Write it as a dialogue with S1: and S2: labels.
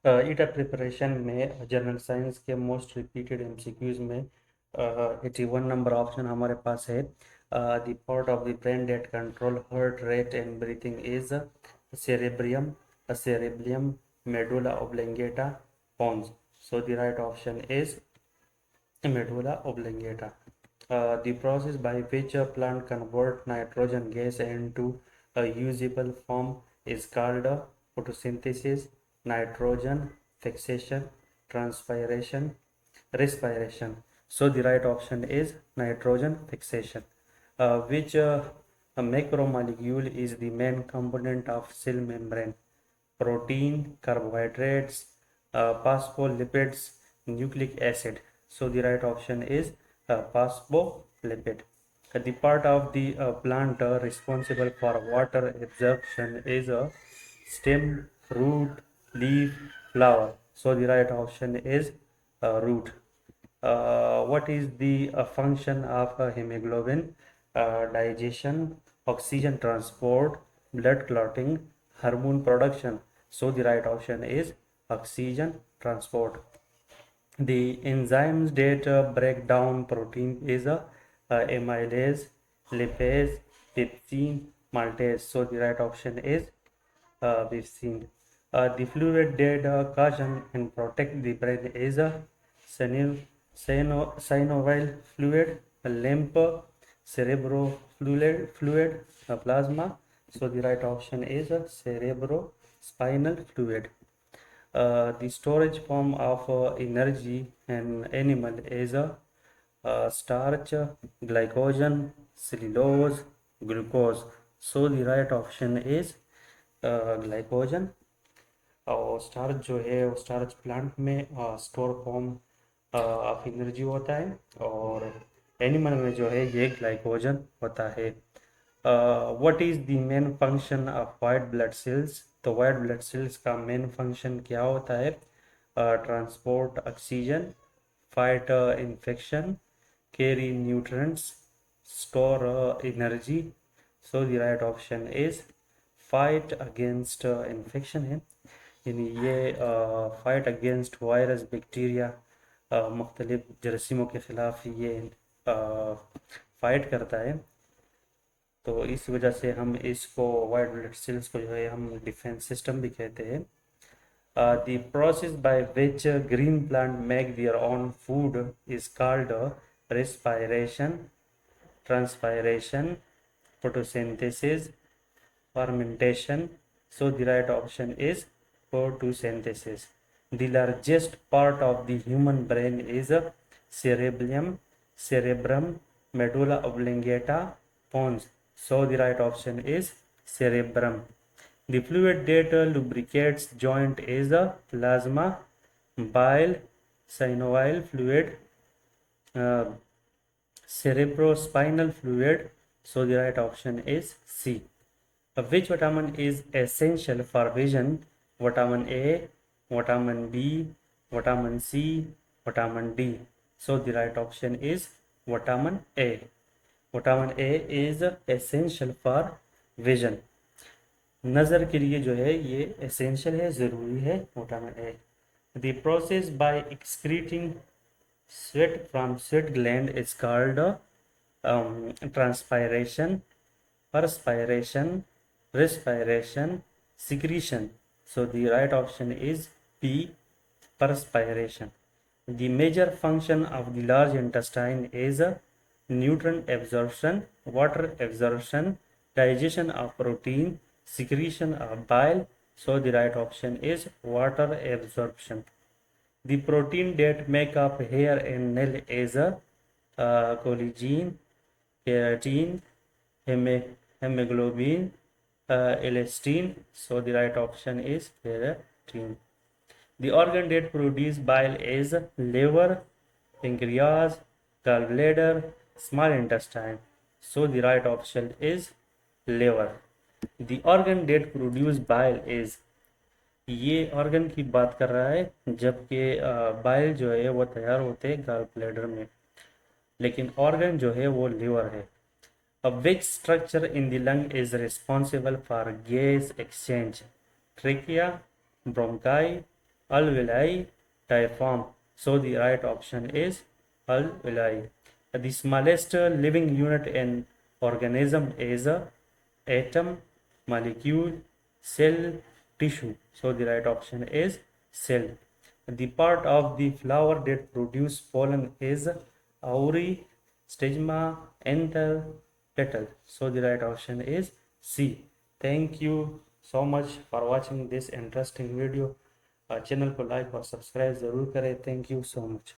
S1: ईटा preparation में general science के most repeated MCQs में 81 नंबर ऑप्शन हमारे पास है। The part of the brain that control heart rate and breathing is cerebrium, cerebellum, medulla oblongata, pons. So the right option is medulla oblongata. The process by which a plant convert nitrogen gas into a usable form is called photosynthesis, nitrogen fixation, transpiration, respiration. So the right option is nitrogen fixation. Which a macromolecule is the main component of cell membrane? Protein, carbohydrates, phospholipids, nucleic acid. So the right option is phospholipid. The part of the plant responsible for water absorption is a stem, root, leaf, flower. So the right option is root. What is the function of hemoglobin? Digestion, oxygen transport, blood clotting, hormone production. So the right option is oxygen transport. The enzymes that break down protein is amylase, lipase, pepsin, maltase. So the right option is pepsin. The fluid that cushion and protect the brain is a synovial fluid, a lymph, cerebrofluid, plasma. So the right option is a cerebrospinal fluid. The storage form of energy in animal is a starch, glycogen, cellulose, glucose. So the right option is glycogen. और starch जो है वो starch plant में store form of energy होता है, और animal में जो है ये ग्लाइकोजन होता है। What is the main function of white blood cells? तो वाइट ब्लड सेल्स का मेन फंक्शन क्या होता है? Transport oxygen, fight infection, carry nutrients, store energy. So the right option is fight against infection है, यानी ये फाइट अगेंस्ट वायरस बैक्टीरिया मुख्तलिफ जरासीमों के ख़िलाफ़ ये फाइट करता है। तो इस वजह से हम इसको वाइट ब्लड सेल्स को जो है हम डिफेंस सिस्टम भी कहते हैं। The process by which green plant make their own food is called respiration, transpiration, photosynthesis, fermentation. So the right option is photosynthesis. The largest part of the human brain is cerebrum, medulla oblongata, pons. So the right option is cerebrum. The fluid that lubricates joint is a plasma, bile, synovial fluid, uh, cerebrospinal fluid. So the right option is C. Which vitamin is essential for vision? Vitamin A, vitamin B, vitamin C, vitamin D. So the right option is vitamin A. Vitamin A is essential for vision. नज़र के लिए जो है ये essential है, ज़रूरी है vitamin A. The process by excreting sweat from sweat gland is called transpiration, perspiration, respiration, secretion. So the right option is B, perspiration. The major function of the large intestine is nutrient absorption, water absorption, digestion of protein, secretion of bile. So the right option is water absorption. The protein that make up hair and nail is collagen, keratin, hemoglobin, elastin. So the right option is keratin. The organ that produce bile is liver, pancreas, gallbladder, small intestine. So the right option is liver. The organ that produce bile is, ये organ की बात कर रहा है जबकि bile जो है वो तैयार होते हैं गॉल ब्लैडर में, लेकिन ऑर्गन जो है वो लिवर है। अब which structure in the lung is responsible for gas exchange? Trachea, bronchi, alveoli diaphragm. So the right option is alveoli. The smallest living unit in organism is a atom, molecule, cell, tissue. So the right option is cell. The part of the flower that produce pollen is auri, stigma, anther, petal. So the right option is C. Thank you so much for watching this interesting video. Channel को like और subscribe ज़रूर करें. Thank you so much.